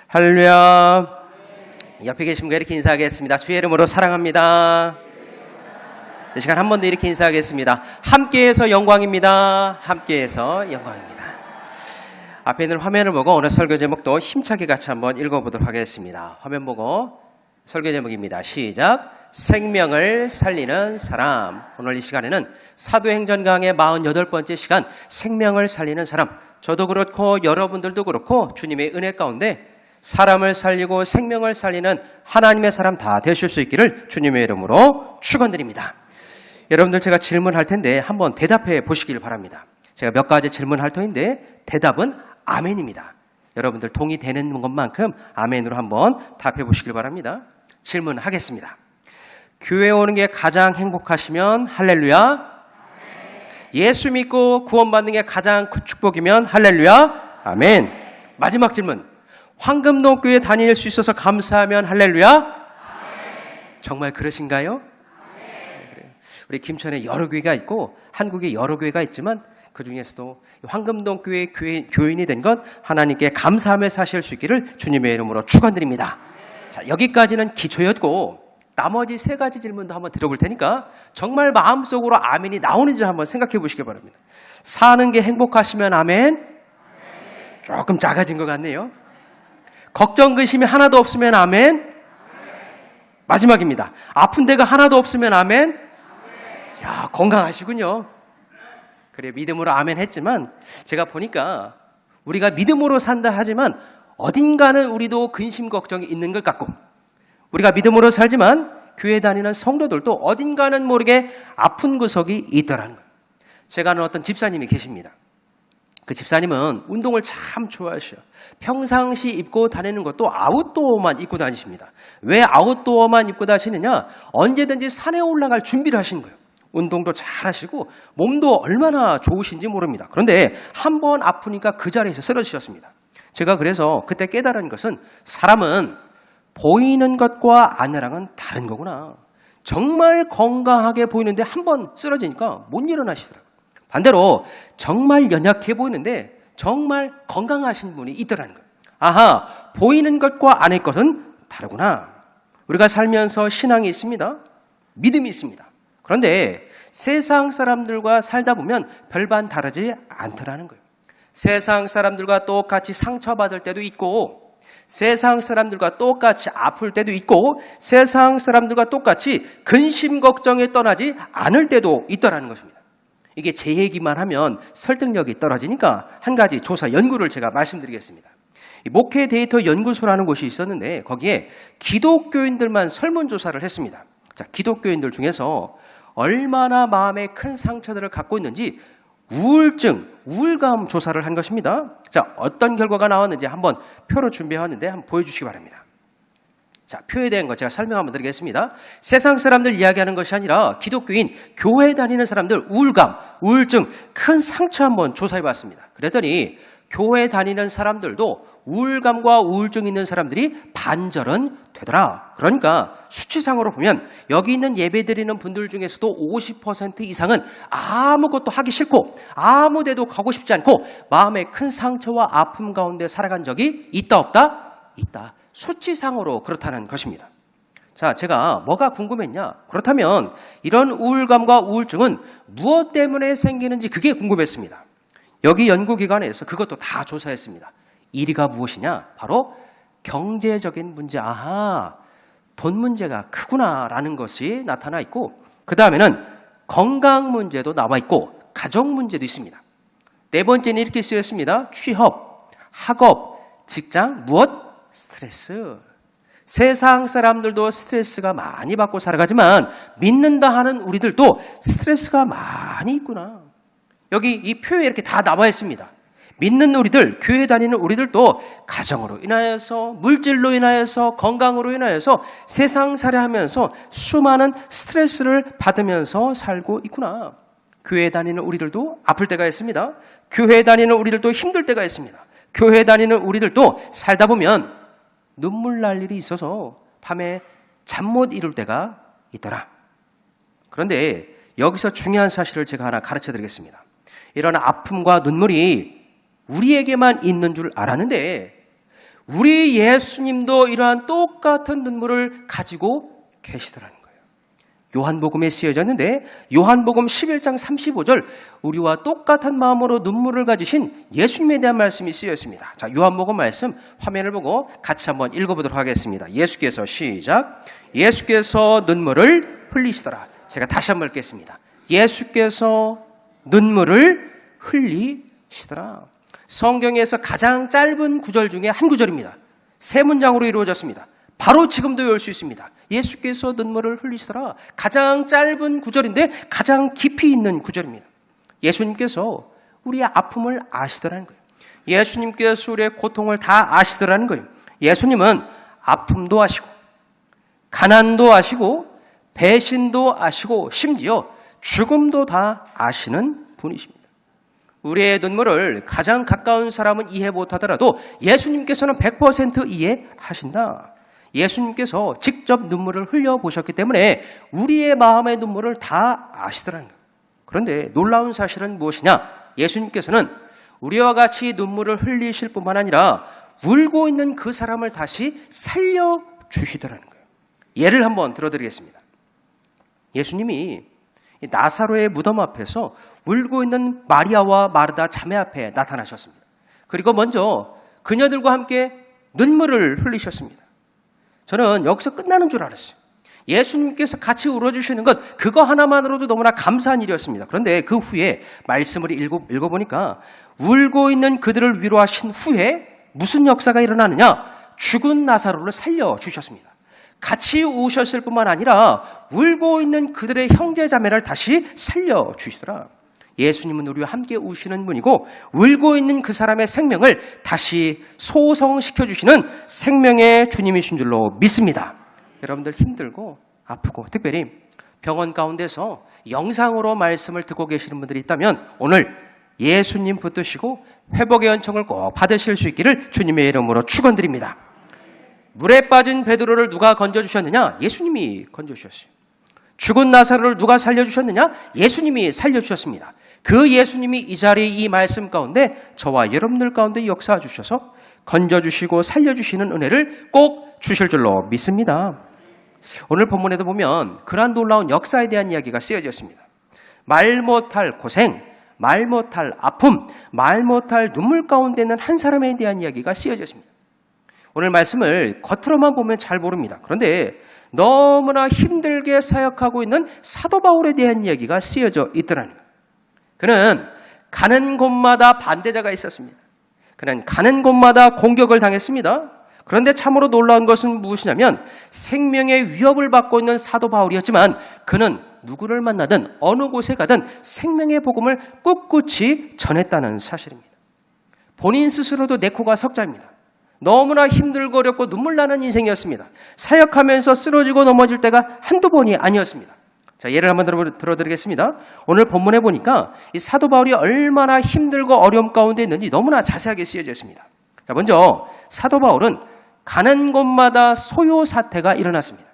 할렐루야. 옆에 계신 분과 이렇게 인사하겠습니다. 주의 이름으로 사랑합니다. 이 시간 한 번 더 이렇게 인사하겠습니다. 함께해서 영광입니다. 함께해서 영광입니다. 앞에 있는 화면을 보고 오늘 설교 제목도 힘차게 같이 한번 읽어보도록 하겠습니다. 화면 보고 설교 제목입니다. 시작. 생명을 살리는 사람. 오늘 이 시간에는 사도행전 강의 48번째 시간, 생명을 살리는 사람. 저도 그렇고 여러분들도 그렇고 주님의 은혜 가운데 사람을 살리고 생명을 살리는 하나님의 사람 다 되실 수 있기를 주님의 이름으로 축원드립니다. 여러분들 제가 질문할 텐데 한번 대답해 보시길 바랍니다. 제가 몇 가지 질문할 터인데 대답은 아멘입니다. 여러분들 동의되는 것만큼 아멘으로 한번 답해 보시길 바랍니다. 질문하겠습니다. 교회 오는 게 가장 행복하시면 할렐루야. 예수 믿고 구원받는 게 가장 큰 축복이면 할렐루야. 아멘. 마지막 질문. 황금동 교회 다닐 수 있어서 감사하면 할렐루야. 아멘. 정말 그러신가요? 아멘. 우리 김천에 여러 교회가 있고 한국에 여러 교회가 있지만 그 중에서도 황금동 교회 교인이 된 것 하나님께 감사하며 사실 수 있기를 주님의 이름으로 축원드립니다. 자, 여기까지는 기초였고 나머지 세 가지 질문도 한번 들어볼 테니까 정말 마음속으로 아멘이 나오는지 한번 생각해 보시기 바랍니다. 사는 게 행복하시면 아멘? 조금 작아진 것 같네요. 걱정 근심이 하나도 없으면 아멘? 마지막입니다. 아픈 데가 하나도 없으면 아멘? 야, 건강하시군요. 그래, 믿음으로 아멘 했지만 제가 보니까 우리가 믿음으로 산다 하지만 어딘가는 우리도 근심 걱정이 있는 것 같고 우리가 믿음으로 살지만 교회 다니는 성도들도 어딘가는 모르게 아픈 구석이 있더라는 거예요. 제가 아는 어떤 집사님이 계십니다. 그 집사님은 운동을 참 좋아하셔요. 평상시 입고 다니는 것도 아웃도어만 입고 다니십니다. 왜 아웃도어만 입고 다니시느냐? 언제든지 산에 올라갈 준비를 하시는 거예요. 운동도 잘 하시고 몸도 얼마나 좋으신지 모릅니다. 그런데 한 번 아프니까 그 자리에서 쓰러지셨습니다. 제가 그래서 그때 깨달은 것은 사람은 보이는 것과 아내랑은 다른 거구나. 정말 건강하게 보이는데 한 번 쓰러지니까 못 일어나시더라고요. 반대로 정말 연약해 보이는데 정말 건강하신 분이 있더라는 거예요. 아하, 보이는 것과 아내 것은 다르구나. 우리가 살면서 신앙이 있습니다. 믿음이 있습니다. 그런데 세상 사람들과 살다 보면 별반 다르지 않더라는 거예요. 세상 사람들과 똑같이 상처받을 때도 있고 세상 사람들과 똑같이 아플 때도 있고 세상 사람들과 똑같이 근심 걱정에 떠나지 않을 때도 있더라는 것입니다. 이게 제 얘기만 하면 설득력이 떨어지니까 한 가지 조사 연구를 제가 말씀드리겠습니다. 목회 데이터 연구소라는 곳이 있었는데 거기에 기독교인들만 설문조사를 했습니다. 자, 기독교인들 중에서 얼마나 마음에 큰 상처들을 갖고 있는지 우울증, 우울감 조사를 한 것입니다. 자, 어떤 결과가 나왔는지 한번 표로 준비해왔는데 한번 보여주시기 바랍니다. 자, 표에 대한 거 제가 설명 한번 드리겠습니다. 세상 사람들 이야기하는 것이 아니라 기독교인, 교회 다니는 사람들 우울감, 우울증, 큰 상처 한번 조사해봤습니다. 그랬더니 교회 다니는 사람들도 우울감과 우울증 있는 사람들이 반절은 되더라. 그러니까 수치상으로 보면 여기 있는 예배드리는 분들 중에서도 50% 이상은 아무것도 하기 싫고 아무 데도 가고 싶지 않고 마음에 큰 상처와 아픔 가운데 살아간 적이 있다 없다? 있다. 수치상으로 그렇다는 것입니다. 자, 제가 뭐가 궁금했냐? 그렇다면 이런 우울감과 우울증은 무엇 때문에 생기는지 그게 궁금했습니다. 여기 연구기관에서 그것도 다 조사했습니다. 1위가 무엇이냐? 바로 경제적인 문제. 아하, 돈 문제가 크구나라는 것이 나타나 있고 그 다음에는 건강 문제도 나와 있고 가정 문제도 있습니다. 네 번째는 이렇게 쓰였습니다. 취업, 학업, 직장, 무엇? 스트레스. 세상 사람들도 스트레스가 많이 받고 살아가지만 믿는다 하는 우리들도 스트레스가 많이 있구나. 여기 이 표에 이렇게 다 나와 있습니다. 믿는 우리들, 교회 다니는 우리들도 가정으로 인하여서, 물질로 인하여서, 건강으로 인하여서 세상 살아하면서 수많은 스트레스를 받으면서 살고 있구나. 교회 다니는 우리들도 아플 때가 있습니다. 교회 다니는 우리들도 힘들 때가 있습니다. 교회 다니는 우리들도 살다 보면 눈물 날 일이 있어서 밤에 잠 못 이룰 때가 있더라. 그런데 여기서 중요한 사실을 제가 하나 가르쳐 드리겠습니다. 이런 아픔과 눈물이 우리에게만 있는 줄 알았는데 우리 예수님도 이러한 똑같은 눈물을 가지고 계시더라는 거예요. 요한복음에 쓰여졌는데 요한복음 11장 35절 우리와 똑같은 마음으로 눈물을 가지신 예수님에 대한 말씀이 쓰여있습니다. 자, 요한복음 말씀 화면을 보고 같이 한번 읽어보도록 하겠습니다. 예수께서 시작. 예수께서 눈물을 흘리시더라. 제가 다시 한번 읽겠습니다. 예수께서 눈물을 흘리시더라. 성경에서 가장 짧은 구절 중에 한 구절입니다. 세 문장으로 이루어졌습니다. 바로 지금도 외울 수 있습니다. 예수께서 눈물을 흘리시더라. 가장 짧은 구절인데 가장 깊이 있는 구절입니다. 예수님께서 우리의 아픔을 아시더라는 거예요. 예수님께서 우리의 고통을 다 아시더라는 거예요. 예수님은 아픔도 아시고 가난도 아시고 배신도 아시고 심지어 죽음도 다 아시는 분이십니다. 우리의 눈물을 가장 가까운 사람은 이해 못하더라도 예수님께서는 100% 이해하신다. 예수님께서 직접 눈물을 흘려보셨기 때문에 우리의 마음의 눈물을 다 아시더라는 거예요. 그런데 놀라운 사실은 무엇이냐? 예수님께서는 우리와 같이 눈물을 흘리실 뿐만 아니라 울고 있는 그 사람을 다시 살려주시더라는 거예요. 예를 한번 들어드리겠습니다. 예수님이 나사로의 무덤 앞에서 울고 있는 마리아와 마르다 자매 앞에 나타나셨습니다. 그리고 먼저 그녀들과 함께 눈물을 흘리셨습니다. 저는 여기서 끝나는 줄 알았어요. 예수님께서 같이 울어주시는 것 그거 하나만으로도 너무나 감사한 일이었습니다. 그런데 그 후에 말씀을 읽어보니까 울고 있는 그들을 위로하신 후에 무슨 역사가 일어나느냐? 죽은 나사로를 살려주셨습니다. 같이 우셨을 뿐만 아니라 울고 있는 그들의 형제 자매를 다시 살려주시더라. 예수님은 우리와 함께 우시는 분이고 울고 있는 그 사람의 생명을 다시 소성시켜주시는 생명의 주님이신 줄로 믿습니다. 여러분들 힘들고 아프고 특별히 병원 가운데서 영상으로 말씀을 듣고 계시는 분들이 있다면 오늘 예수님 붙드시고 회복의 은총을 꼭 받으실 수 있기를 주님의 이름으로 축원드립니다. 물에 빠진 베드로를 누가 건져주셨느냐? 예수님이 건져주셨어요. 죽은 나사로를 누가 살려주셨느냐? 예수님이 살려주셨습니다. 그 예수님이 이 자리에 이 말씀 가운데 저와 여러분들 가운데 역사해 주셔서 건져주시고 살려주시는 은혜를 꼭 주실 줄로 믿습니다. 오늘 본문에도 보면 그러한 놀라운 역사에 대한 이야기가 쓰여졌습니다. 말 못할 고생, 말 못할 아픔, 말 못할 눈물 가운데 있는 한 사람에 대한 이야기가 쓰여졌습니다. 오늘 말씀을 겉으로만 보면 잘 모릅니다. 그런데 너무나 힘들게 사역하고 있는 사도 바울에 대한 이야기가 쓰여져 있더라는 거예요. 그는 가는 곳마다 반대자가 있었습니다. 그는 가는 곳마다 공격을 당했습니다. 그런데 참으로 놀라운 것은 무엇이냐면 생명의 위협을 받고 있는 사도 바울이었지만 그는 누구를 만나든 어느 곳에 가든 생명의 복음을 꿋꿋이 전했다는 사실입니다. 본인 스스로도 내 코가 석자입니다. 너무나 힘들고 어렵고 눈물 나는 인생이었습니다. 사역하면서 쓰러지고 넘어질 때가 한두 번이 아니었습니다. 자, 예를 한번 들어드리겠습니다. 오늘 본문에 보니까 이 사도 바울이 얼마나 힘들고 어려움 가운데 있는지 너무나 자세하게 쓰여져 있습니다. 자, 먼저 사도 바울은 가는 곳마다 소요 사태가 일어났습니다.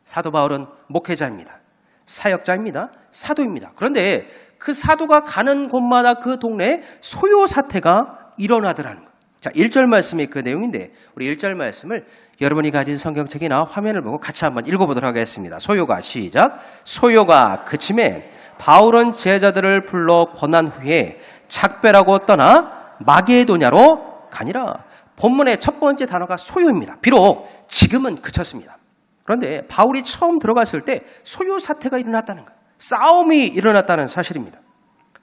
사도 바울은 목회자입니다. 사역자입니다. 사도입니다. 그런데 그 사도가 가는 곳마다 그 동네에 소요 사태가 일어나더라는 거예요. 자, 1절 말씀이 그 내용인데 우리 1절 말씀을 여러분이 가진 성경책이나 화면을 보고 같이 한번 읽어보도록 하겠습니다. 소요가 시작. 소요가 그침에 바울은 제자들을 불러 권한 후에 작배라고 떠나 마게도냐로 가니라. 본문의 첫 번째 단어가 소요입니다. 비록 지금은 그쳤습니다. 그런데 바울이 처음 들어갔을 때 소요 사태가 일어났다는 거예요. 싸움이 일어났다는 사실입니다.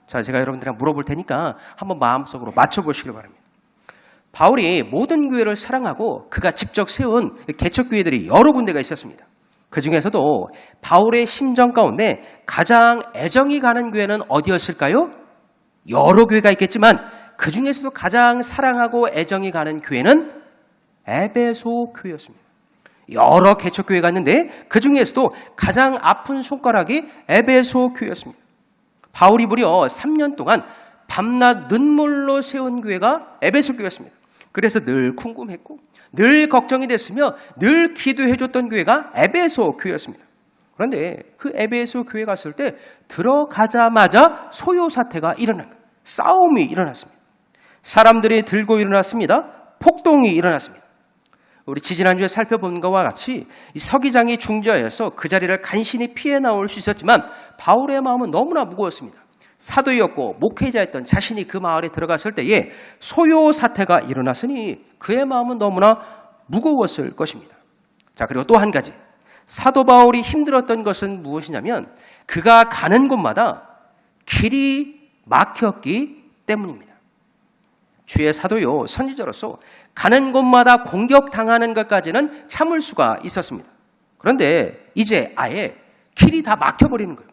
자, 제가 여러분들이랑 물어볼 테니까 한번 마음속으로 맞춰보시길 바랍니다. 바울이 모든 교회를 사랑하고 그가 직접 세운 개척교회들이 여러 군데가 있었습니다. 그 중에서도 바울의 심정 가운데 가장 애정이 가는 교회는 어디였을까요? 여러 교회가 있겠지만 그 중에서도 가장 사랑하고 애정이 가는 교회는 에베소 교회였습니다. 여러 개척교회가 있는데 그 중에서도 가장 아픈 손가락이 에베소 교회였습니다. 바울이 무려 3년 동안 밤낮 눈물로 세운 교회가 에베소 교회였습니다. 그래서 늘 궁금했고 늘 걱정이 됐으며 늘 기도해줬던 교회가 에베소 교회였습니다. 그런데 그 에베소 교회 갔을 때 들어가자마자 소요 사태가 일어난 거예요. 싸움이 일어났습니다. 사람들이 들고 일어났습니다. 폭동이 일어났습니다. 우리 지지난주에 살펴본 것과 같이 이 서기장이 중재하여서 그 자리를 간신히 피해 나올 수 있었지만 바울의 마음은 너무나 무거웠습니다. 사도였고 목회자였던 자신이 그 마을에 들어갔을 때에 소요 사태가 일어났으니 그의 마음은 너무나 무거웠을 것입니다. 자, 그리고 또 한 가지. 사도 바울이 힘들었던 것은 무엇이냐면 그가 가는 곳마다 길이 막혔기 때문입니다. 주의 사도요, 선지자로서 가는 곳마다 공격당하는 것까지는 참을 수가 있었습니다. 그런데 이제 아예 길이 다 막혀버리는 거예요.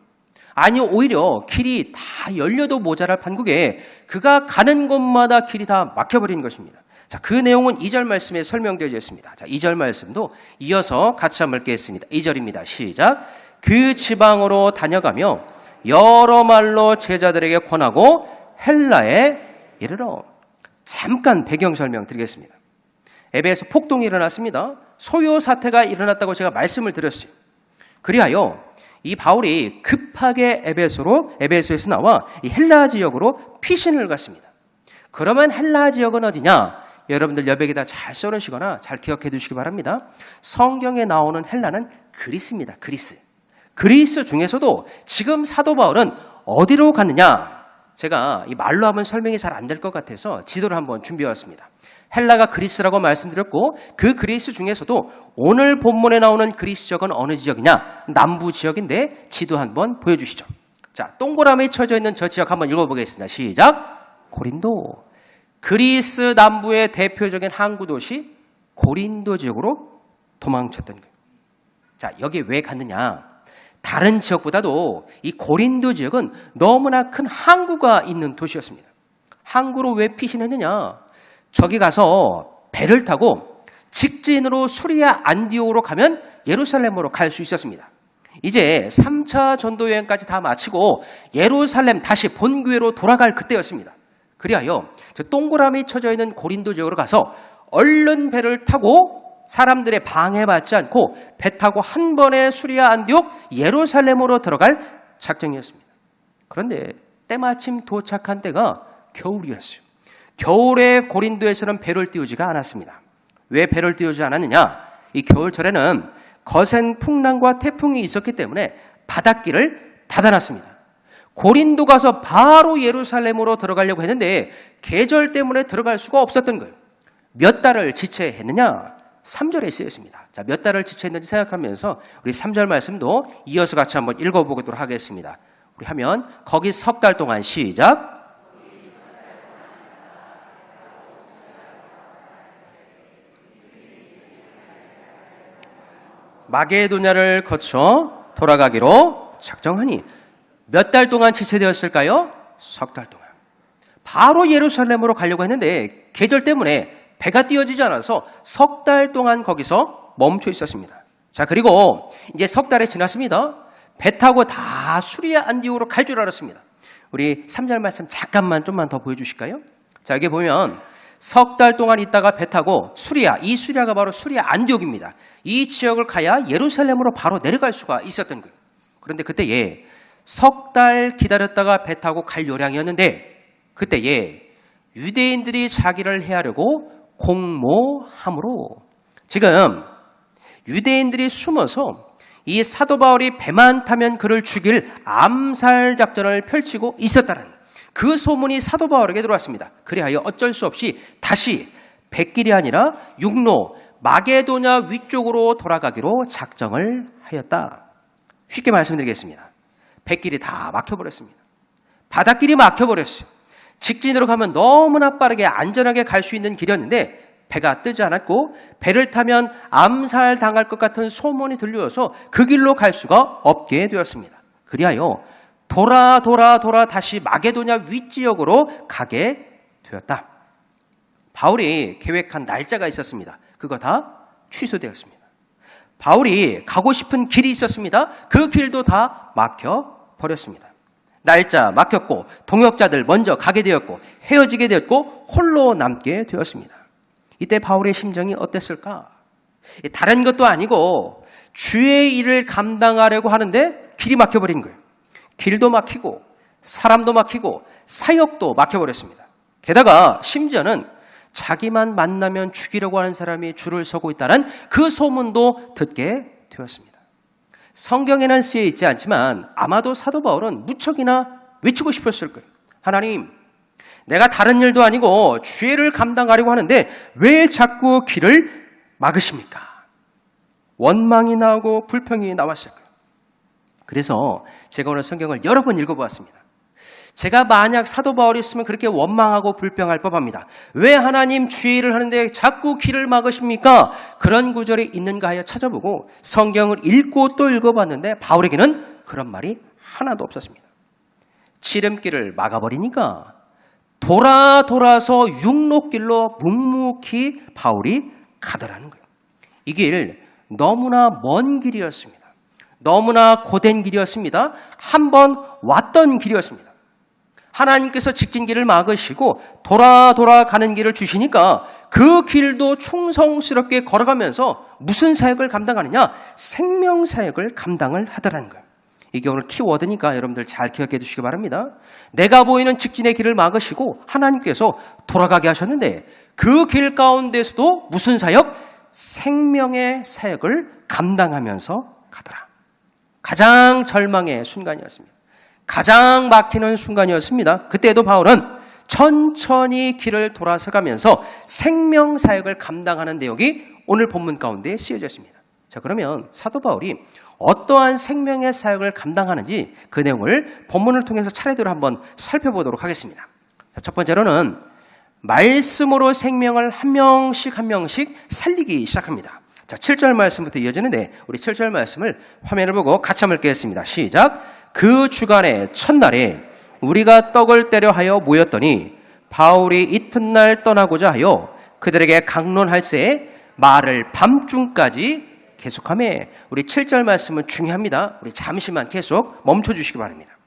아니, 오히려 길이 다 열려도 모자랄 판국에 그가 가는 곳마다 길이 다 막혀버리는 것입니다. 자, 그 내용은 2절 말씀에 설명되어 있습니다. 자, 2절 말씀도 이어서 같이 한번 읽겠습니다. 2절입니다. 시작. 그 지방으로 다녀가며 여러 말로 제자들에게 권하고 헬라에 이르러. 잠깐 배경 설명 드리겠습니다. 에베소 폭동이 일어났습니다. 소요 사태가 일어났다고 제가 말씀을 드렸어요. 그리하여 이 바울이 급하게 에베소에서 나와 이 헬라 지역으로 피신을 갔습니다. 그러면 헬라 지역은 어디냐? 여러분들 여백에다 잘 써놓으시거나 잘 기억해 두시기 바랍니다. 성경에 나오는 헬라는 그리스입니다. 그리스 중에서도 지금 사도 바울은 어디로 갔느냐? 제가 이 말로 하면 설명이 잘 안 될 것 같아서 지도를 한번 준비해 왔습니다. 헬라가 그리스라고 말씀드렸고 그 그리스 중에서도 오늘 본문에 나오는 그리스 지역은 어느 지역이냐? 남부 지역인데 지도 한번 보여주시죠. 자, 동그라미 쳐져 있는 저 지역 한번 읽어보겠습니다. 시작. 고린도. 그리스 남부의 대표적인 항구 도시 고린도 지역으로 도망쳤던 거예요. 자, 여기 왜 갔느냐? 다른 지역보다도 이 고린도 지역은 너무나 큰 항구가 있는 도시였습니다. 항구로 왜 피신했느냐? 저기 가서 배를 타고 직진으로 수리아 안디옥으로 가면 예루살렘으로 갈 수 있었습니다. 이제 3차 전도 여행까지 다 마치고 예루살렘 다시 본교회로 돌아갈 그때였습니다. 그리하여 저 동그라미 쳐져 있는 고린도 지역으로 가서 얼른 배를 타고 사람들의 방해받지 않고 배 타고 한 번에 수리아 안디옥 예루살렘으로 들어갈 작정이었습니다. 그런데 때마침 도착한 때가 겨울이었어요. 겨울에 고린도에서는 배를 띄우지가 않았습니다. 왜 배를 띄우지 않았느냐? 이 겨울철에는 거센 풍랑과 태풍이 있었기 때문에 바닷길을 닫아놨습니다. 고린도 가서 바로 예루살렘으로 들어가려고 했는데 계절 때문에 들어갈 수가 없었던 거예요. 몇 달을 지체했느냐? 3절에 쓰여 있습니다. 자, 몇 달을 지체했는지 생각하면서 우리 3절 말씀도 이어서 같이 한번 읽어보도록 하겠습니다. 우리 하면 거기 석 달 동안 시작. 마게도냐를 거쳐 돌아가기로 작정하니 몇 달 동안 지체되었을까요? 석 달 동안. 바로 예루살렘으로 가려고 했는데 계절 때문에 배가 띄어지지 않아서 석 달 동안 거기서 멈춰 있었습니다. 자, 그리고 이제 석 달이 지났습니다. 배 타고 다 수리아 안디옥으로 갈 줄 알았습니다. 우리 3절 말씀 잠깐만 좀만 더 보여주실까요? 자, 여기 보면 석 달 동안 있다가 배 타고 이 수리아가 바로 수리아 안디옥입니다. 이 지역을 가야 예루살렘으로 바로 내려갈 수가 있었던 거예요. 그런데 그때에 석 달 기다렸다가 배 타고 갈 요량이었는데 그때에 유대인들이 자기를 해하려고 공모함으로 지금 유대인들이 숨어서 이 사도 바울이 배만 타면 그를 죽일 암살 작전을 펼치고 있었다는 그 소문이 사도 바울에게 들어왔습니다. 그리하여 어쩔 수 없이 다시 백길이 아니라 육로 마게도냐 위쪽으로 돌아가기로 작정을 하였다. 쉽게 말씀드리겠습니다. 백길이 다 막혀버렸습니다. 바닷길이 막혀버렸어요. 직진으로 가면 너무나 빠르게 안전하게 갈 수 있는 길이었는데 배가 뜨지 않았고 배를 타면 암살당할 것 같은 소문이 들려와서 그 길로 갈 수가 없게 되었습니다. 그리하여 돌아 다시 마게도냐 윗지역으로 가게 되었다. 바울이 계획한 날짜가 있었습니다. 그거 다 취소되었습니다. 바울이 가고 싶은 길이 있었습니다. 그 길도 다 막혀버렸습니다. 날짜 막혔고 동역자들 먼저 가게 되었고 헤어지게 되었고 홀로 남게 되었습니다. 이때 바울의 심정이 어땠을까? 다른 것도 아니고 주의 일을 감당하려고 하는데 길이 막혀버린 거예요. 길도 막히고 사람도 막히고 사역도 막혀버렸습니다. 게다가 심지어는 자기만 만나면 죽이려고 하는 사람이 줄을 서고 있다는 그 소문도 듣게 되었습니다. 성경에는 쓰여 있지 않지만 아마도 사도 바울은 무척이나 외치고 싶었을 거예요. 하나님, 내가 다른 일도 아니고 죄를 감당하려고 하는데 왜 자꾸 길을 막으십니까? 원망이 나오고 불평이 나왔을 거예요. 그래서 제가 오늘 성경을 여러 번 읽어보았습니다. 제가 만약 사도 바울이었으면 그렇게 원망하고 불평할 법합니다. 왜 하나님 죄를 하는데 자꾸 길을 막으십니까? 그런 구절이 있는가 하여 찾아보고 성경을 읽고 또 읽어봤는데 바울에게는 그런 말이 하나도 없었습니다. 지름길을 막아버리니까 돌아서 육로길로 묵묵히 바울이 가더라는 거예요. 이 길 너무나 먼 길이었습니다. 너무나 고된 길이었습니다. 한번 왔던 길이었습니다. 하나님께서 직진 길을 막으시고 돌아가는 길을 주시니까 그 길도 충성스럽게 걸어가면서 무슨 사역을 감당하느냐? 생명사역을 감당을 하더라는 거예요. 이게 오늘 키워드니까 여러분들 잘 기억해 두시기 바랍니다. 내가 보이는 직진의 길을 막으시고 하나님께서 돌아가게 하셨는데 그 길 가운데서도 무슨 사역? 생명의 사역을 감당하면서 가더라. 가장 절망의 순간이었습니다. 가장 막히는 순간이었습니다. 그때도 바울은 천천히 길을 돌아서 가면서 생명 사역을 감당하는 내용이 오늘 본문 가운데 쓰여져 있습니다. 자, 그러면 사도 바울이 어떠한 생명의 사역을 감당하는지 그 내용을 본문을 통해서 차례대로 한번 살펴보도록 하겠습니다. 자, 첫 번째로는 말씀으로 생명을 한 명씩 살리기 시작합니다. 자, 7절 말씀부터 이어지는데 우리 7절 말씀을 화면을 보고 같이 한번 읽겠습니다. 시작. 그 주간의 첫날에 우리가 떡을 떼려 하여 모였더니 바울이 이튿날 떠나고자 하여 그들에게 강론할새에 말을 밤중까지 계속하며 우리 7절 말씀은 중요합니다. 우리 잠시만 계속 멈춰주시기 바랍니다.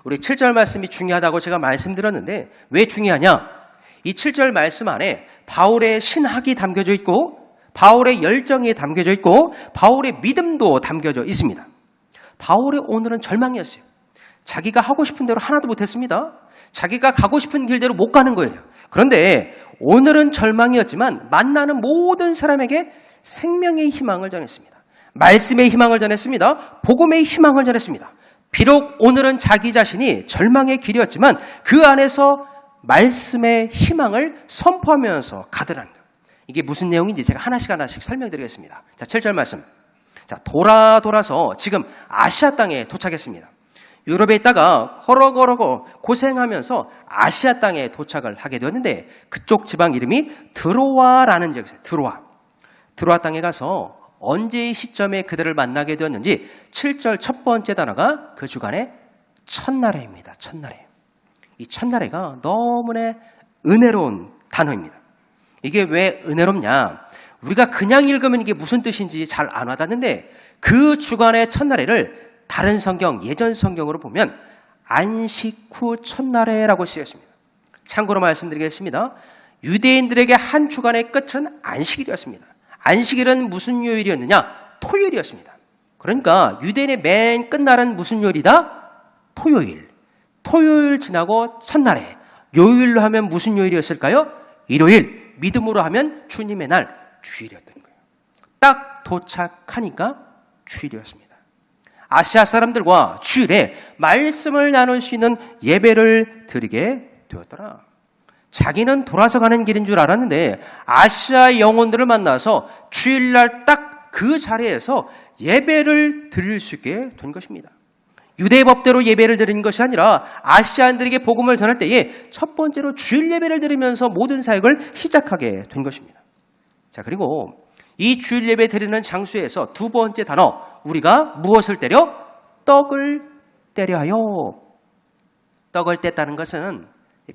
우리 7절 말씀이 중요하다고 제가 말씀드렸는데 왜 중요하냐? 이 7절 말씀 안에 바울의 신학이 담겨져 있고 바울의 열정이 담겨져 있고 바울의 믿음도 담겨져 있습니다. 바울의 오늘은 절망이었어요. 자기가 하고 싶은 대로 하나도 못했습니다. 자기가 가고 싶은 길대로 못 가는 거예요. 그런데 오늘은 절망이었지만 만나는 모든 사람에게 생명의 희망을 전했습니다. 말씀의 희망을 전했습니다. 복음의 희망을 전했습니다. 비록 오늘은 자기 자신이 절망의 길이었지만 그 안에서 말씀의 희망을 선포하면서 가더라는 거예요. 이게 무슨 내용인지 제가 하나씩 설명드리겠습니다. 자, 7절 말씀. 자, 돌아서 지금 아시아 땅에 도착했습니다. 유럽에 있다가 걸어고 고생하면서 아시아 땅에 도착을 하게 되었는데 그쪽 지방 이름이 드로아라는 지역이었어요. 드로아 땅에 가서 언제의 시점에 그들을 만나게 되었는지 7절 첫 번째 단어가 그 주간의 첫날에입니다. 첫날에. 이 첫날에가 너무나 은혜로운 단어입니다. 이게 왜 은혜롭냐? 우리가 그냥 읽으면 이게 무슨 뜻인지 잘 안 와닿는데 그 주간의 첫날에를 다른 성경, 예전 성경으로 보면 안식 후 첫날에라고 쓰였습니다. 참고로 말씀드리겠습니다. 유대인들에게 한 주간의 끝은 안식일이었습니다. 안식일은 무슨 요일이었느냐? 토요일이었습니다. 그러니까 유대인의 맨 끝날은 무슨 요일이다? 토요일. 토요일 지나고 첫날에. 요일로 하면 무슨 요일이었을까요? 일요일. 믿음으로 하면 주님의 날, 주일이었던 거예요. 딱 도착하니까 주일이었습니다. 아시아 사람들과 주일에 말씀을 나눌 수 있는 예배를 드리게 되었더라. 자기는 돌아서 가는 길인 줄 알았는데 아시아 영혼들을 만나서 주일날 딱 그 자리에서 예배를 드릴 수 있게 된 것입니다. 유대 법대로 예배를 드리는 것이 아니라 아시아인들에게 복음을 전할 때에 첫 번째로 주일 예배를 드리면서 모든 사역을 시작하게 된 것입니다. 자, 그리고 이 주일 예배 드리는 장소에서 두 번째 단어, 우리가 무엇을 때려? 떡을 때려 하여. 떡을 뗐다는 것은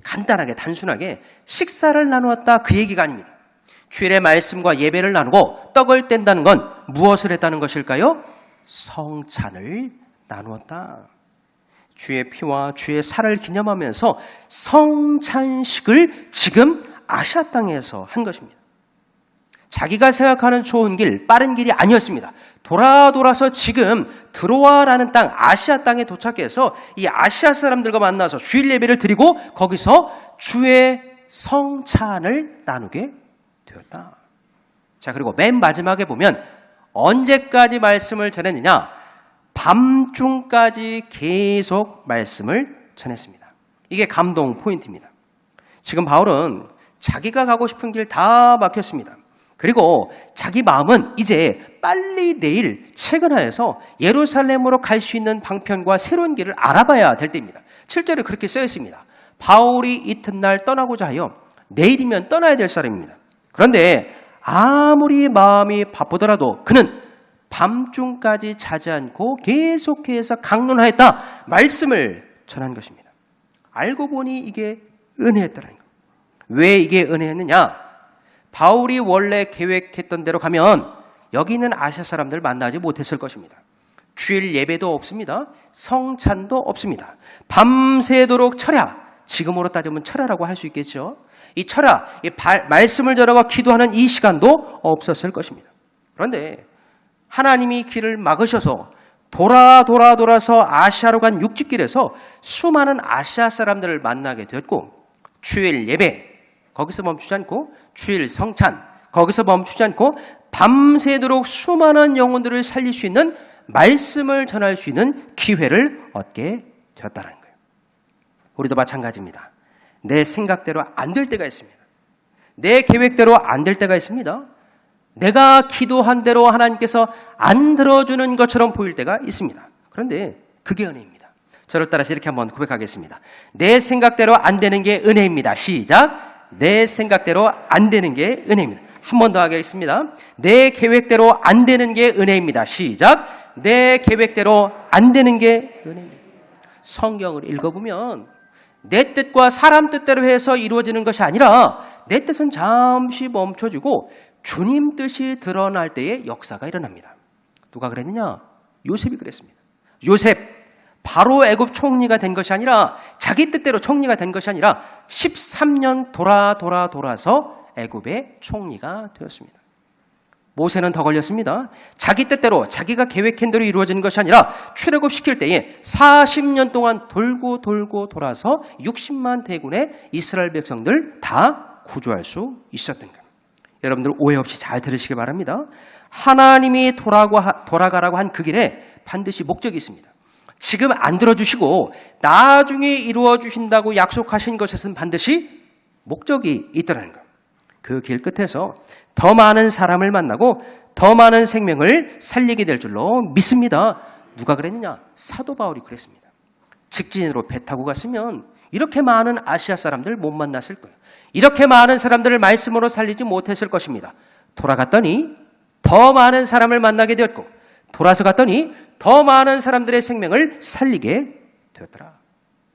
간단하게 단순하게 식사를 나누었다 그 얘기가 아닙니다. 주일의 말씀과 예배를 나누고 떡을 뗀다는 건 무엇을 했다는 것일까요? 성찬을 나누었다. 주의 피와 주의 살을 기념하면서 성찬식을 지금 아시아 땅에서 한 것입니다. 자기가 생각하는 좋은 길, 빠른 길이 아니었습니다. 돌아서 지금 드로아라는 땅, 아시아 땅에 도착해서 이 아시아 사람들과 만나서 주일 예배를 드리고 거기서 주의 성찬을 나누게 되었다. 자, 그리고 맨 마지막에 보면 언제까지 말씀을 전했느냐? 밤중까지 계속 말씀을 전했습니다. 이게 감동 포인트입니다. 지금 바울은 자기가 가고 싶은 길 다 막혔습니다. 그리고 자기 마음은 이제 빨리 내일 퇴근하여서 예루살렘으로 갈 수 있는 방편과 새로운 길을 알아봐야 될 때입니다. 7절에 그렇게 써 있습니다. 바울이 이튿날 떠나고자 하여 내일이면 떠나야 될 사람입니다. 그런데 아무리 마음이 바쁘더라도 그는 밤중까지 자지 않고 계속해서 강론하였다. 말씀을 전한 것입니다. 알고 보니 이게 은혜였다는 것. 왜 이게 은혜였느냐? 바울이 원래 계획했던 대로 가면 여기 있는 아시아 사람들 만나지 못했을 것입니다. 주일 예배도 없습니다. 성찬도 없습니다. 밤새도록 철야, 지금으로 따지면 철야라고 할 수 있겠죠. 이 철야, 말씀을 전하고 기도하는 이 시간도 없었을 것입니다. 그런데 하나님이 길을 막으셔서 돌아서 아시아로 간 육지길에서 수많은 아시아 사람들을 만나게 되었고, 주일 예배 거기서 멈추지 않고, 주일 성찬 거기서 멈추지 않고 밤새도록 수많은 영혼들을 살릴 수 있는 말씀을 전할 수 있는 기회를 얻게 되었다는 거예요. 우리도 마찬가지입니다. 내 생각대로 안 될 때가 있습니다. 내 계획대로 안 될 때가 있습니다. 내가 기도한 대로 하나님께서 안 들어주는 것처럼 보일 때가 있습니다. 그런데 그게 은혜입니다. 저를 따라서 이렇게 한번 고백하겠습니다. 내 생각대로 안 되는 게 은혜입니다. 시작. 내 생각대로 안 되는 게 은혜입니다. 한 번 더 하겠습니다. 내 계획대로 안 되는 게 은혜입니다. 시작. 내 계획대로 안 되는 게 은혜입니다. 성경을 읽어보면 내 뜻과 사람 뜻대로 해서 이루어지는 것이 아니라 내 뜻은 잠시 멈춰주고 주님 뜻이 드러날 때의 역사가 일어납니다. 누가 그랬느냐? 요셉이 그랬습니다. 요셉, 바로 애굽 총리가 된 것이 아니라 자기 뜻대로 총리가 된 것이 아니라 13년 돌아서 애굽의 총리가 되었습니다. 모세는 더 걸렸습니다. 자기 뜻대로 자기가 계획한 대로 이루어지는 것이 아니라 출애굽시킬 때에 40년 동안 돌고 돌아서 60만 대군의 이스라엘 백성들 다 구조할 수 있었던 거예요. 여러분들 오해 없이 잘 들으시기 바랍니다. 하나님이 돌아가라고 한 그 길에 반드시 목적이 있습니다. 지금 안 들어주시고 나중에 이루어주신다고 약속하신 것에는 반드시 목적이 있다는 것. 그 길 끝에서 더 많은 사람을 만나고 더 많은 생명을 살리게 될 줄로 믿습니다. 누가 그랬느냐? 사도 바울이 그랬습니다. 직진으로 배 타고 갔으면 이렇게 많은 아시아 사람들 못 만났을 거예요. 이렇게 많은 사람들을 말씀으로 살리지 못했을 것입니다. 돌아갔더니 더 많은 사람을 만나게 되었고, 돌아서 갔더니 더 많은 사람들의 생명을 살리게 되었더라.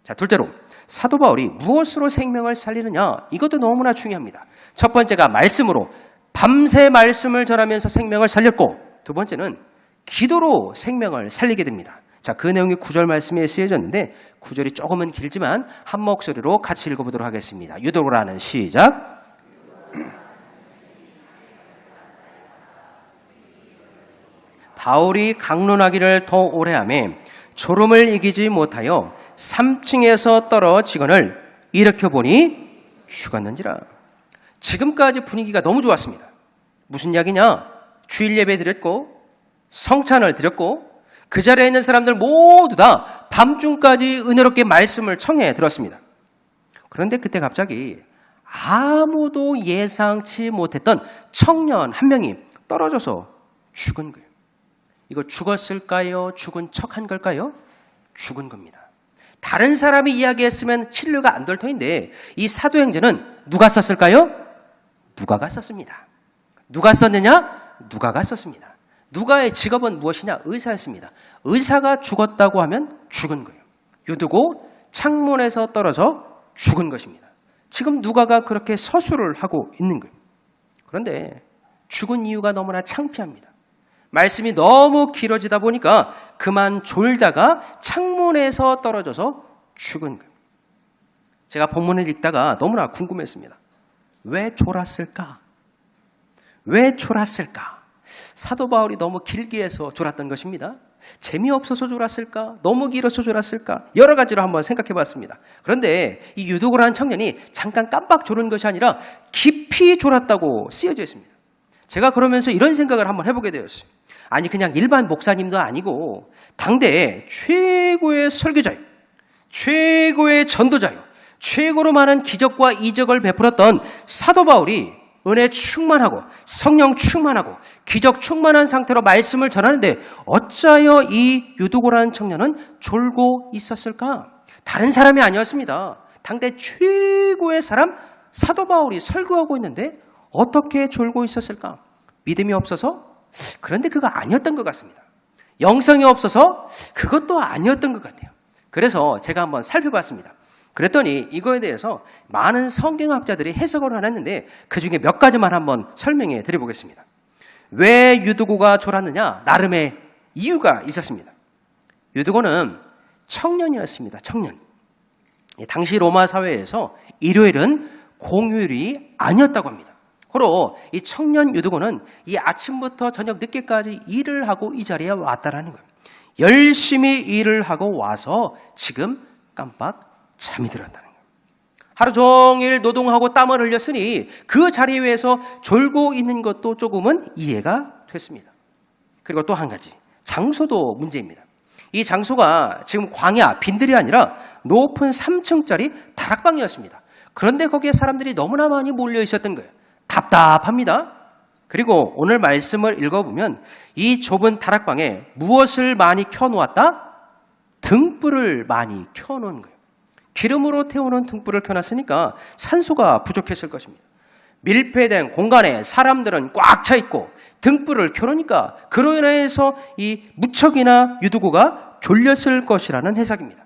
자, 둘째로 사도 바울이 무엇으로 생명을 살리느냐? 이것도 너무나 중요합니다. 첫 번째가 말씀으로 밤새 말씀을 전하면서 생명을 살렸고, 두 번째는 기도로 생명을 살리게 됩니다. 자, 그 내용이 9절 말씀에 쓰여졌는데 9절이 조금은 길지만 한 목소리로 같이 읽어보도록 하겠습니다. 유도라는 시작. 바울이 강론하기를 더 오래 하매 졸음을 이기지 못하여 3층에서 떨어지거늘 일으켜보니 죽었는지라. 지금까지 분위기가 너무 좋았습니다. 무슨 이야기냐? 주일 예배 드렸고 성찬을 드렸고 그 자리에 있는 사람들 모두 다 밤중까지 은혜롭게 말씀을 청해 들었습니다. 그런데 그때 갑자기 아무도 예상치 못했던 청년 한 명이 떨어져서 죽은 거예요. 이거 죽었을까요? 죽은 척한 걸까요? 죽은 겁니다. 다른 사람이 이야기했으면 신뢰가 안 될 터인데 이 사도행전은 누가 썼을까요? 누가가 썼습니다. 누가 썼느냐? 누가가 썼습니다. 누가의 직업은 무엇이냐? 의사였습니다. 의사가 죽었다고 하면 죽은 거예요. 유두고 창문에서 떨어져 죽은 것입니다. 지금 누가가 그렇게 서술을 하고 있는 거예요. 그런데 죽은 이유가 너무나 창피합니다. 말씀이 너무 길어지다 보니까 그만 졸다가 창문에서 떨어져서 죽은 거예요. 제가 본문을 읽다가 너무나 궁금했습니다. 왜 졸았을까? 왜 졸았을까? 사도 바울이 너무 길게 해서 졸았던 것입니다. 재미없어서 졸았을까? 너무 길어서 졸았을까? 여러 가지로 한번 생각해 봤습니다. 그런데 이 유도고라는 청년이 잠깐 깜빡 졸은 것이 아니라 깊이 졸았다고 쓰여져 있습니다. 제가 그러면서 이런 생각을 한번 해보게 되었어요. 아니 그냥 일반 목사님도 아니고 당대 최고의 설교자요, 최고의 전도자요, 최고로 많은 기적과 이적을 베풀었던 사도 바울이 은혜 충만하고 성령 충만하고 기적 충만한 상태로 말씀을 전하는데 어찌하여 이 유두고라는 청년은 졸고 있었을까? 다른 사람이 아니었습니다. 당대 최고의 사람 사도 바울이 설교하고 있는데 어떻게 졸고 있었을까? 믿음이 없어서? 그런데 그거 아니었던 것 같습니다. 영성이 없어서? 그것도 아니었던 것 같아요. 그래서 제가 한번 살펴봤습니다. 그랬더니 이거에 대해서 많은 성경학자들이 해석을 했는데 그중에 몇 가지만 한번 설명해 드려보겠습니다. 왜 유두고가 졸았느냐? 나름의 이유가 있었습니다. 유두고는 청년이었습니다. 청년. 당시 로마 사회에서 일요일은 공휴일이 아니었다고 합니다. 그리고 이 청년 유두고는 이 아침부터 저녁 늦게까지 일을 하고 이 자리에 왔다라는 거예요. 열심히 일을 하고 와서 지금 깜빡 잠이 들었다는 거예요. 하루 종일 노동하고 땀을 흘렸으니 그 자리에 위해서 졸고 있는 것도 조금은 이해가 됐습니다. 그리고 또 한 가지, 장소도 문제입니다. 이 장소가 지금 광야, 빈들이 아니라 높은 3층짜리 다락방이었습니다. 그런데 거기에 사람들이 너무나 많이 몰려 있었던 거예요. 답답합니다. 그리고 오늘 말씀을 읽어보면 이 좁은 다락방에 무엇을 많이 켜놓았다? 등불을 많이 켜놓은 거예요. 기름으로 태우는 등불을 켜놨으니까 산소가 부족했을 것입니다. 밀폐된 공간에 사람들은 꽉 차 있고 등불을 켜놓으니까 그로 인해서 이 무척이나 유두고가 졸렸을 것이라는 해석입니다.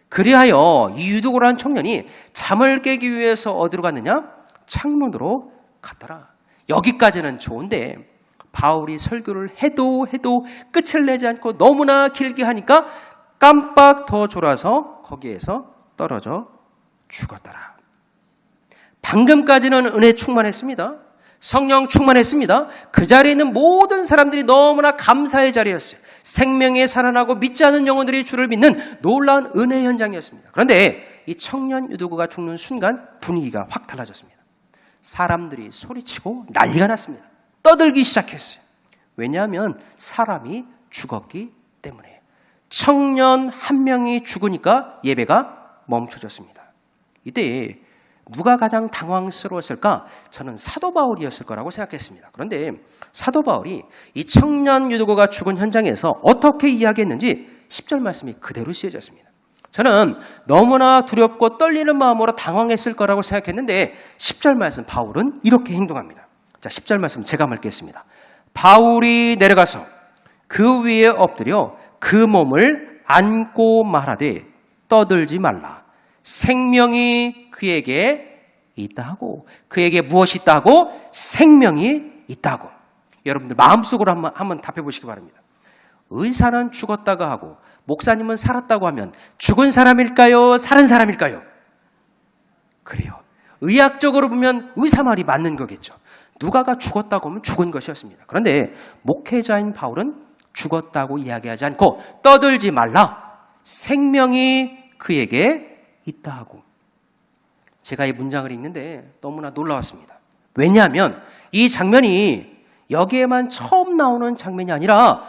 그리하여 이 유두고라는 청년이 잠을 깨기 위해서 어디로 갔느냐? 창문으로 갔더라. 여기까지는 좋은데 바울이 설교를 해도 끝을 내지 않고 너무나 길게 하니까 깜빡 더 졸아서 거기에서 떨어져 죽었더라. 방금까지는 은혜 충만했습니다. 성령 충만했습니다. 그 자리에 있는 모든 사람들이 너무나 감사의 자리였어요. 생명에 살아나고 믿지 않은 영혼들이 주를 믿는 놀라운 은혜 현장이었습니다. 그런데 이 청년 유두고가 죽는 순간 분위기가 확 달라졌습니다. 사람들이 소리치고 난리가 났습니다. 떠들기 시작했어요. 왜냐하면 사람이 죽었기 때문에. 청년 한 명이 죽으니까 예배가 멈춰졌습니다. 이때 누가 가장 당황스러웠을까? 저는 사도 바울이었을 거라고 생각했습니다. 그런데 사도 바울이 이 청년 유두고가 죽은 현장에서 어떻게 이야기했는지 10절 말씀이 그대로 쓰여졌습니다. 저는 너무나 두렵고 떨리는 마음으로 당황했을 거라고 생각했는데 10절 말씀 바울은 이렇게 행동합니다. 자, 10절 말씀 제가 읽겠습니다. 바울이 내려가서 그 위에 엎드려 그 몸을 안고 말하되 떠들지 말라. 생명이 그에게 있다 하고. 그에게 무엇이 있다 하고? 생명이 있다 하고. 여러분들 마음속으로 한번 답해 보시기 바랍니다. 의사는 죽었다고 하고 목사님은 살았다고 하면 죽은 사람일까요? 살은 사람일까요? 그래요. 의학적으로 보면 의사 말이 맞는 거겠죠. 누가가 죽었다고 하면 죽은 것이었습니다. 그런데 목회자인 바울은 죽었다고 이야기하지 않고 떠들지 말라. 생명이 그에게 있다 하고. 제가 이 문장을 읽는데 너무나 놀라웠습니다. 왜냐하면 이 장면이 여기에만 처음 나오는 장면이 아니라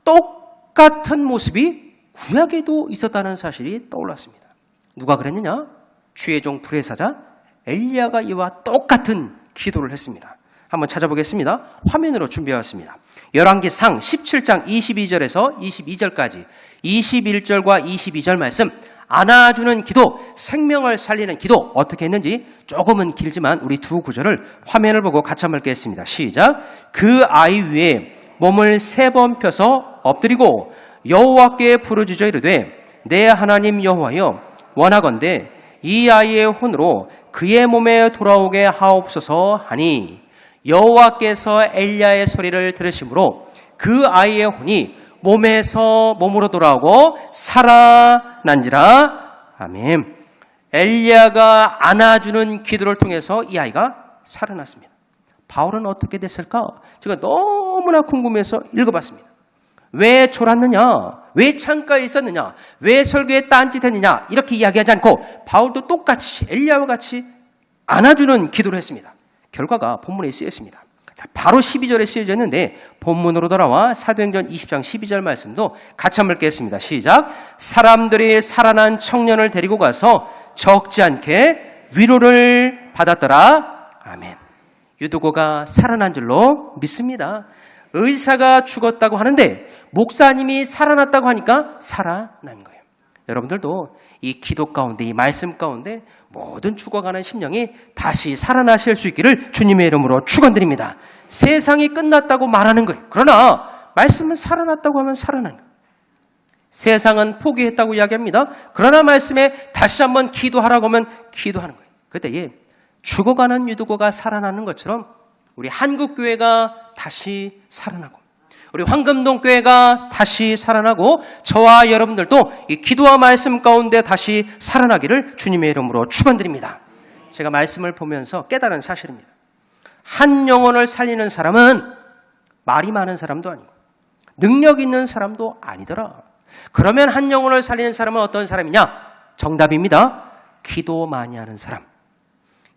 똑같은 모습이 구약에도 있었다는 사실이 떠올랐습니다. 누가 그랬느냐? 주의 종 불의사자 엘리야가 이와 똑같은 기도를 했습니다. 한번 찾아보겠습니다. 화면으로 준비해왔습니다. 열왕기상 17장 22절에서 22절까지 21절과 22절 말씀, 안아주는 기도, 생명을 살리는 기도 어떻게 했는지 조금은 길지만 우리 두 구절을 화면을 보고 같이 한번 읽겠습니다. 시작. 그 아이 위에 몸을 3번 펴서 엎드리고 여호와께 부르짖어 이르되 내 하나님 여호와여 원하건대 이 아이의 혼으로 그의 몸에 돌아오게 하옵소서 하니 여호와께서 엘리야의 소리를 들으심으로 그 아이의 혼이 몸에서 몸으로 돌아오고 살아난지라. 아멘. 엘리야가 안아주는 기도를 통해서 이 아이가 살아났습니다. 바울은 어떻게 됐을까? 제가 너무나 궁금해서 읽어봤습니다. 왜 졸았느냐? 왜 창가에 있었느냐? 왜 설교에 딴짓했느냐? 이렇게 이야기하지 않고 바울도 똑같이 엘리야와 같이 안아주는 기도를 했습니다. 결과가 본문에 쓰였습니다. 자, 바로 12절에 쓰여져 있는데 본문으로 돌아와 사도행전 20장 12절 말씀도 같이 한번 읽겠습니다. 시작. 사람들이 살아난 청년을 데리고 가서 적지 않게 위로를 받았더라. 아멘. 유두고가 살아난 줄로 믿습니다. 의사가 죽었다고 하는데 목사님이 살아났다고 하니까 살아난 거예요. 여러분들도 이 기도 가운데, 이 말씀 가운데 모든 죽어가는 심령이 다시 살아나실 수 있기를 주님의 이름으로 축원드립니다. 세상이 끝났다고 말하는 거예요. 그러나 말씀은 살아났다고 하면 살아난 거예요. 세상은 포기했다고 이야기합니다. 그러나 말씀에 다시 한번 기도하라고 하면 기도하는 거예요. 그때 죽어가는 유두고가 살아나는 것처럼 우리 한국교회가 다시 살아나고 우리 황금동교회가 다시 살아나고 저와 여러분들도 이 기도와 말씀 가운데 다시 살아나기를 주님의 이름으로 축원드립니다. 제가 말씀을 보면서 깨달은 사실입니다. 한 영혼을 살리는 사람은 말이 많은 사람도 아니고 능력 있는 사람도 아니더라. 그러면 한 영혼을 살리는 사람은 어떤 사람이냐? 정답입니다. 기도 많이 하는 사람.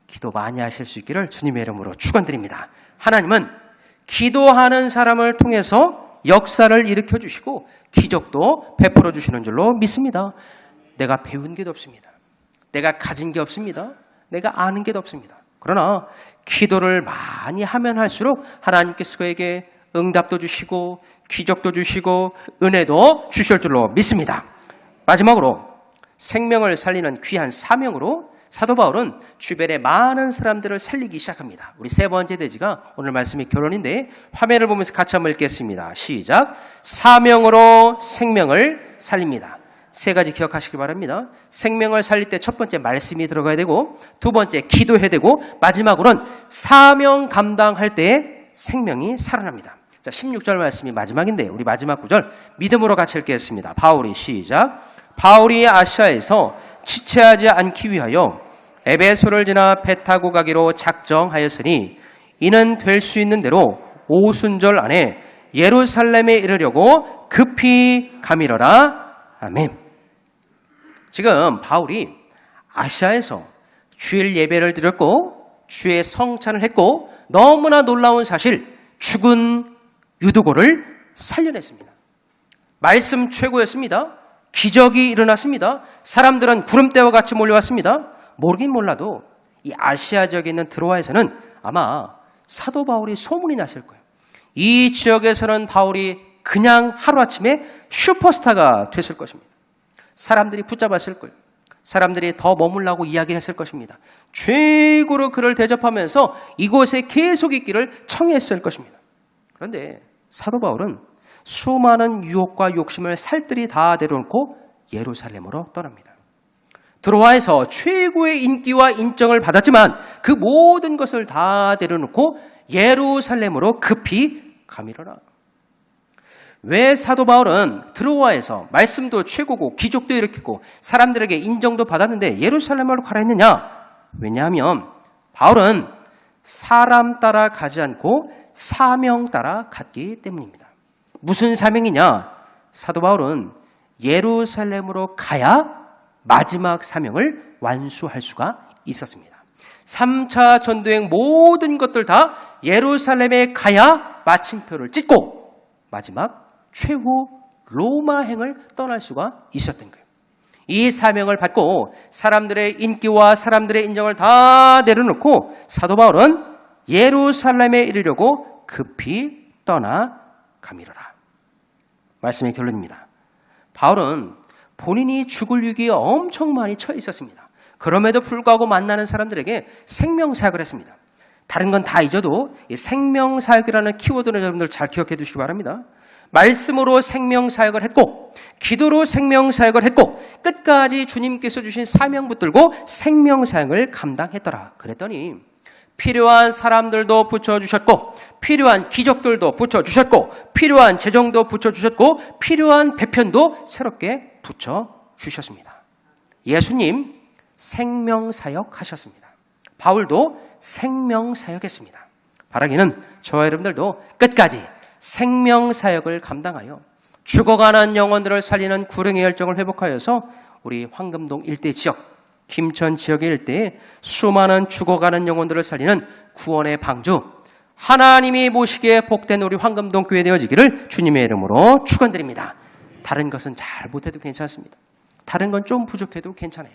기도 많이 하실 수 있기를 주님의 이름으로 축원드립니다. 하나님은 기도하는 사람을 통해서 역사를 일으켜 주시고 기적도 베풀어 주시는 줄로 믿습니다. 내가 배운 게 없습니다. 내가 가진 게 없습니다. 내가 아는 게 없습니다. 그러나 기도를 많이 하면 할수록 하나님께서 그에게 응답도 주시고 기적도 주시고 은혜도 주실 줄로 믿습니다. 마지막으로 생명을 살리는 귀한 사명으로 사도 바울은 주변의 많은 사람들을 살리기 시작합니다. 우리 세 번째 대지가 오늘 말씀이 결론인데 화면을 보면서 같이 한번 읽겠습니다. 시작. 사명으로 생명을 살립니다. 세 가지 기억하시기 바랍니다. 생명을 살릴 때 첫 번째 말씀이 들어가야 되고 두 번째 기도해야 되고 마지막으로는 사명 감당할 때 생명이 살아납니다. 자, 16절 말씀이 마지막인데 우리 마지막 구절 믿음으로 같이 읽겠습니다. 바울이 시작. 바울이 아시아에서 지체하지 않기 위하여 에베소를 지나 배 타고 가기로 작정하였으니 이는 될 수 있는 대로 오순절 안에 예루살렘에 이르려고 급히 가미러라. 아멘. 지금 바울이 아시아에서 주일 예배를 드렸고 주의 성찬을 했고 너무나 놀라운 사실 죽은 유두고를 살려냈습니다. 말씀 최고였습니다. 기적이 일어났습니다. 사람들은 구름대와 같이 몰려왔습니다. 모르긴 몰라도 이 아시아 지역에 있는 드로아에서는 아마 사도 바울이 소문이 났을 거예요. 이 지역에서는 바울이 그냥 하루아침에 슈퍼스타가 됐을 것입니다. 사람들이 붙잡았을 거예요. 사람들이 더 머물라고 이야기를 했을 것입니다. 최고로 그를 대접하면서 이곳에 계속 있기를 청했을 것입니다. 그런데 사도 바울은 수많은 유혹과 욕심을 살뜰히 다 내려놓고 예루살렘으로 떠납니다. 드로아에서 최고의 인기와 인정을 받았지만 그 모든 것을 다 내려놓고 예루살렘으로 급히 가미러라. 왜 사도 바울은 드로아에서 말씀도 최고고 기적도 일으키고 사람들에게 인정도 받았는데 예루살렘으로 가라 했느냐? 왜냐하면 바울은 사람 따라 가지 않고 사명 따라 갔기 때문입니다. 무슨 사명이냐? 사도 바울은 예루살렘으로 가야 마지막 사명을 완수할 수가 있었습니다. 3차 전도행 모든 것들 다 예루살렘에 가야 마침표를 찍고 마지막 최후 로마행을 떠날 수가 있었던 거예요. 이 사명을 받고 사람들의 인기와 사람들의 인정을 다 내려놓고 사도 바울은 예루살렘에 이르려고 급히 떠나가미러라. 말씀의 결론입니다. 바울은 본인이 죽을 위기에 엄청 많이 처해 있었습니다. 그럼에도 불구하고 만나는 사람들에게 생명사역을 했습니다. 다른 건 다 잊어도 이 생명사역이라는 키워드는 여러분들 잘 기억해 두시기 바랍니다. 말씀으로 생명사역을 했고 기도로 생명사역을 했고 끝까지 주님께서 주신 사명 붙들고 생명사역을 감당했더라. 그랬더니 필요한 사람들도 붙여주셨고 필요한 기적들도 붙여주셨고 필요한 재정도 붙여주셨고 필요한 배편도 새롭게 붙여주셨습니다. 예수님 생명사역 하셨습니다. 바울도 생명사역했습니다. 바라기는 저와 여러분들도 끝까지 생명사역을 감당하여 죽어가는 영혼들을 살리는 구령의 열정을 회복하여서 우리 황금동 일대 지역, 김천 지역의 일대에 수많은 죽어가는 영혼들을 살리는 구원의 방주, 하나님이 모시기에 복된 우리 황금동 교회 되어지기를 주님의 이름으로 축원드립니다. 다른 것은 잘 못해도 괜찮습니다. 다른 건 좀 부족해도 괜찮아요.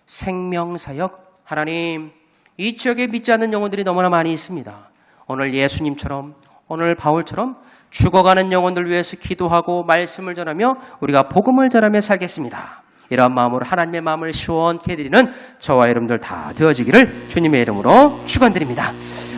생명사역, 하나님, 이 지역에 믿지 않는 영혼들이 너무나 많이 있습니다. 오늘 예수님처럼, 오늘 바울처럼 죽어가는 영혼들 위해서 기도하고 말씀을 전하며 우리가 복음을 전하며 살겠습니다. 이러한 마음으로 하나님의 마음을 시원케 해드리는 저와 여러분들 다 되어지기를 주님의 이름으로 축원드립니다.